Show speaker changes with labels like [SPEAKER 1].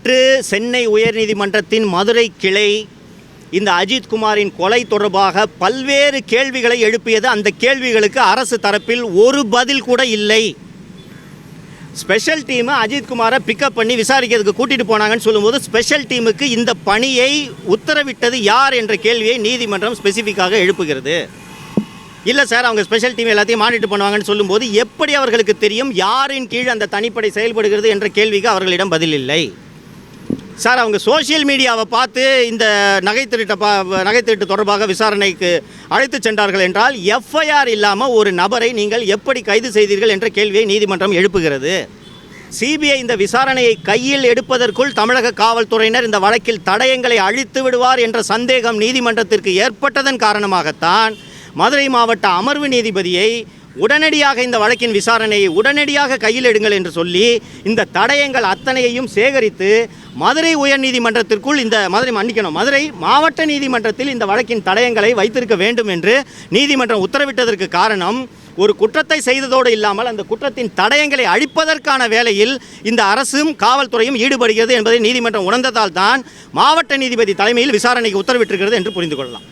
[SPEAKER 1] நேற்று சென்னை உயர்நீதிமன்றத்தின் மதுரை கிளை இந்த அஜித்குமாரின் கொலை தொடர்பாக பல்வேறு கேள்விகளை எழுப்பியது. அந்த கேள்விகளுக்கு அரசு தரப்பில் ஒரு பதில் கூட இல்லை. ஸ்பெஷல் டீமை அஜித்குமாரை பிக்கப் பண்ணி விசாரிக்கிறதுக்கு கூட்டிகிட்டு போனாங்கன்னு சொல்லும்போது ஸ்பெஷல் டீமுக்கு இந்த பணியை உத்தரவிட்டது யார் என்ற கேள்வியை நீதிமன்றம் ஸ்பெசிஃபிக்காக எழுப்புகிறது. இல்லை சார், அவங்க ஸ்பெஷல் டீம் எல்லாத்தையும் மானிட்டர் பண்ணுவாங்கன்னு சொல்லும்போது எப்படி அவர்களுக்கு தெரியும் யாரின் கீழ் அந்த தனிப்படை செயல்படுகிறது என்ற கேள்விக்கு அவர்களிடம் பதில் இல்லை. சார், அவங்க சோஷியல் மீடியாவை பார்த்து இந்த நகை திருட்டு தொடர்பாக விசாரணைக்கு அழைத்து சென்றார்கள் என்றால் எஃப்ஐஆர் இல்லாமல் ஒரு நபரை நீங்கள் எப்படி கைது செய்தீர்கள் என்ற கேள்வியை நீதிமன்றம் எழுப்புகிறது. சிபிஐ இந்த விசாரணையை கையில் எடுப்பதற்குள் தமிழக காவல்துறையினர் இந்த வழக்கில் தடயங்களை அழித்து விடுவார் என்ற சந்தேகம் நீதிமன்றத்திற்கு ஏற்பட்டதன் காரணமாகத்தான் மதுரை மாவட்ட அமர்வு நீதிபதியை உடனடியாக இந்த வழக்கின் விசாரணையை உடனடியாக கையில் எடுங்கள் என்று சொல்லி இந்த தடயங்கள் அத்தனையையும் சேகரித்து மதுரை உயர்நீதிமன்றத்திற்குள் மதுரை மாவட்ட நீதிமன்றத்தில் இந்த வழக்கின் தடயங்களை வைத்திருக்க வேண்டும் என்று நீதிமன்றம் உத்தரவிட்டதற்கு காரணம், ஒரு குற்றத்தை செய்ததோடு இல்லாமல் அந்த குற்றத்தின் தடயங்களை அழிப்பதற்கான வேலையில் இந்த அரசும் காவல்துறையும் ஈடுபடுகிறது என்பதை நீதிமன்றம் உணர்ந்ததால் தான் மாவட்ட நீதிபதி தலைமையில் விசாரணைக்கு உத்தரவிட்டிருக்கிறது என்று புரிந்து கொள்ளலாம்.